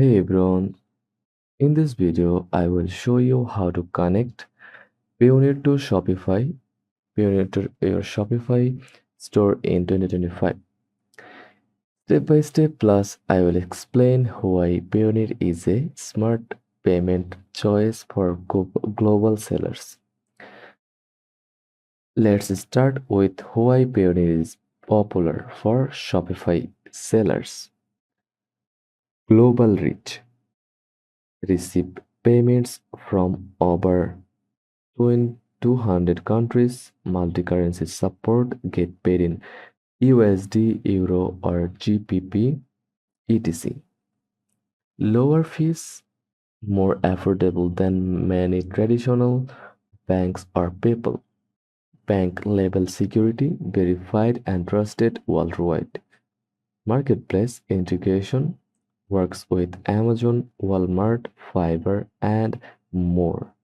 Hey everyone, in this video I will show you how to connect Payoneer to Shopify, Payoneer to your Shopify store in 2025. Step by step plus I will explain why Payoneer is a smart payment choice for global sellers. Let's start with why Payoneer is popular for Shopify sellers. Global reach. Receive payments from over 200 countries, multi-currency support, get paid in USD, Euro, or GBP, etc. Lower fees, more affordable than many traditional banks or PayPal. Bank level security, verified and trusted worldwide. Marketplace integration works with Amazon, Walmart, Fiverr, and more.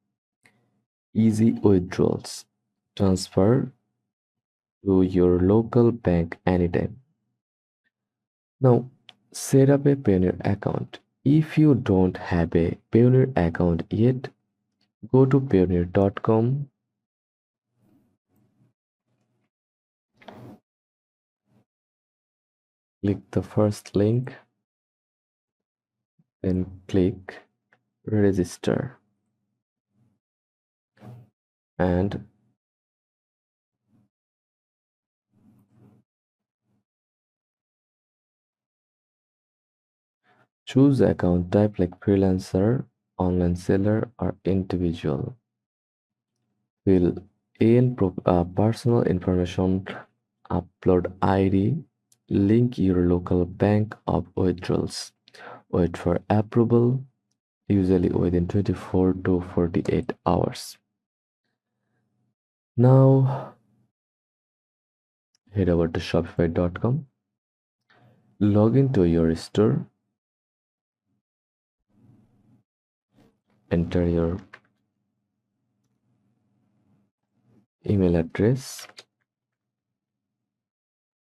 Easy withdrawals. Transfer to your local bank anytime. Now, set up a Payoneer account. If you don't have a Payoneer account yet, go to payoneer.com, click the first link, then click register and choose account type like freelancer, online seller, or individual. Fill in personal information, upload ID, link your local bank of withdrawals. Wait for approval, usually within 24 to 48 hours. Now head over to shopify.com, log into your store, enter your email address,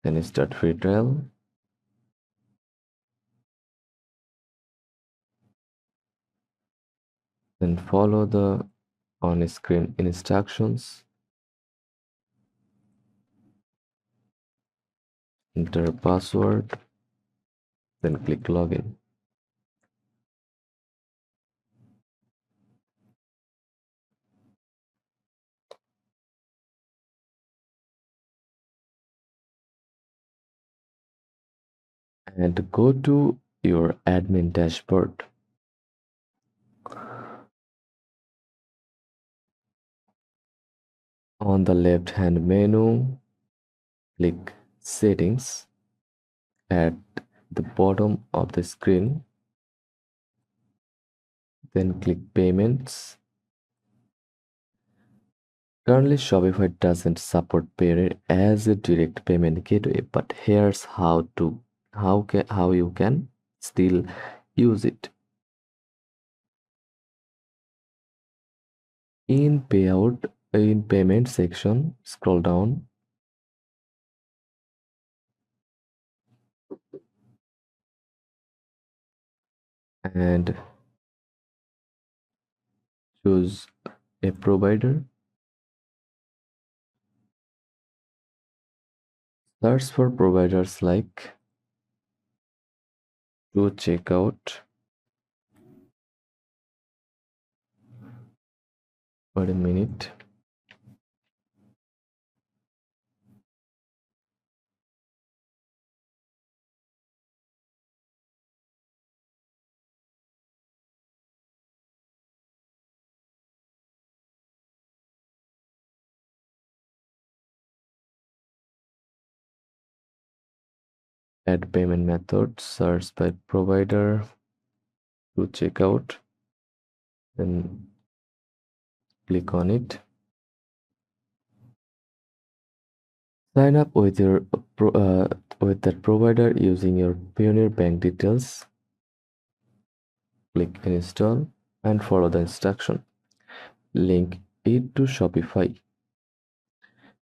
then start free trial. Then follow the on-screen instructions, enter password, then click login. And go to your admin dashboard. On the left hand menu, click settings. At the bottom of the screen, then click payments. Currently, Shopify doesn't support Payoneer as a direct payment gateway, but here's how you can still use it. In payment section, scroll down and choose a provider. Search for providers like to checkout. Wait a minute. Add payment method. Search by provider to checkout. Then click on it. Sign up with your with that provider using your Payoneer bank details. Click install and follow the instruction. Link it to Shopify.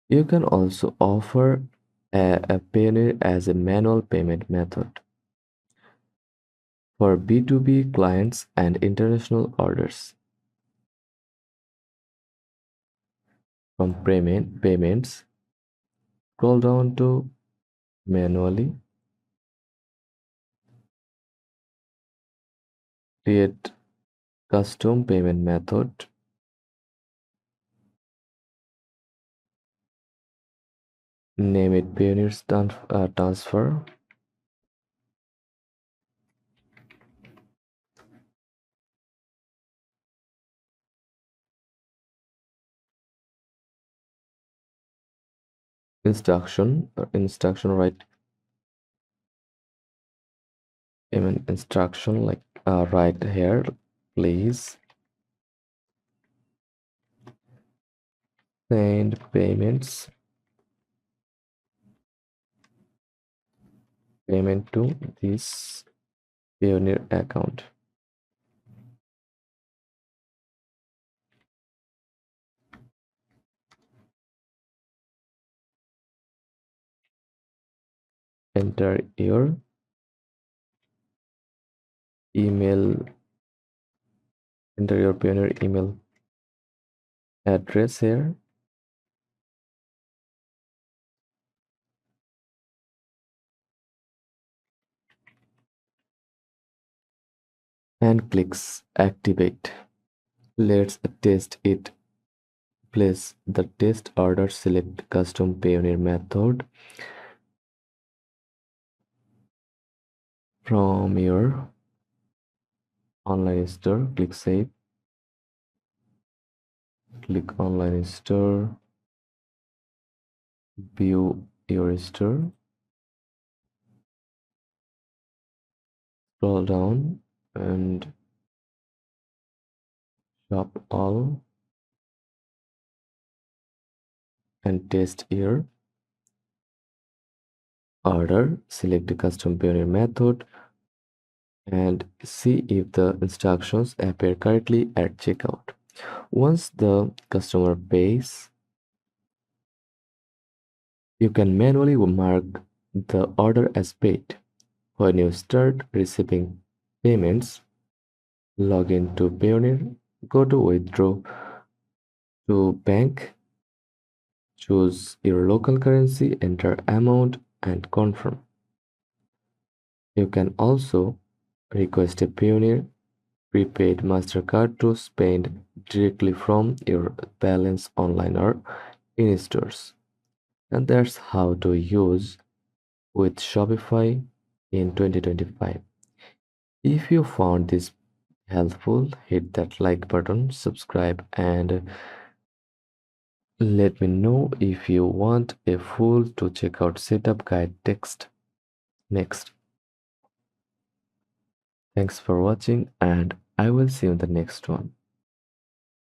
You can also offer a Payoneer as a manual payment method. For B2B clients and international orders. From payments, scroll down to manually create custom payment method. Name it Transfer. Instruction right payment instruction like right here, please send payment to this Payoneer account. Enter your email, enter your Payoneer email address here, and clicks activate. Let's test it. Place the test order, select custom Payoneer method from your online store. Click save, click online store, view your store, scroll down and shop all and test your order. Select the custom Payoneer method and see if the instructions appear correctly at checkout. Once the customer pays, you can manually mark the order as paid. When you start receiving payments, log into Payoneer, go to Withdraw to Bank, choose your local currency, enter amount, and confirm. You can also request a Payoneer prepaid MasterCard to spend directly from your balance online or in stores. And that's how to use with Shopify in 2025. If you found this helpful, hit that like button, subscribe, and let me know if you want a full to checkout setup guide text next. Thanks for watching, and I will see you in the next one.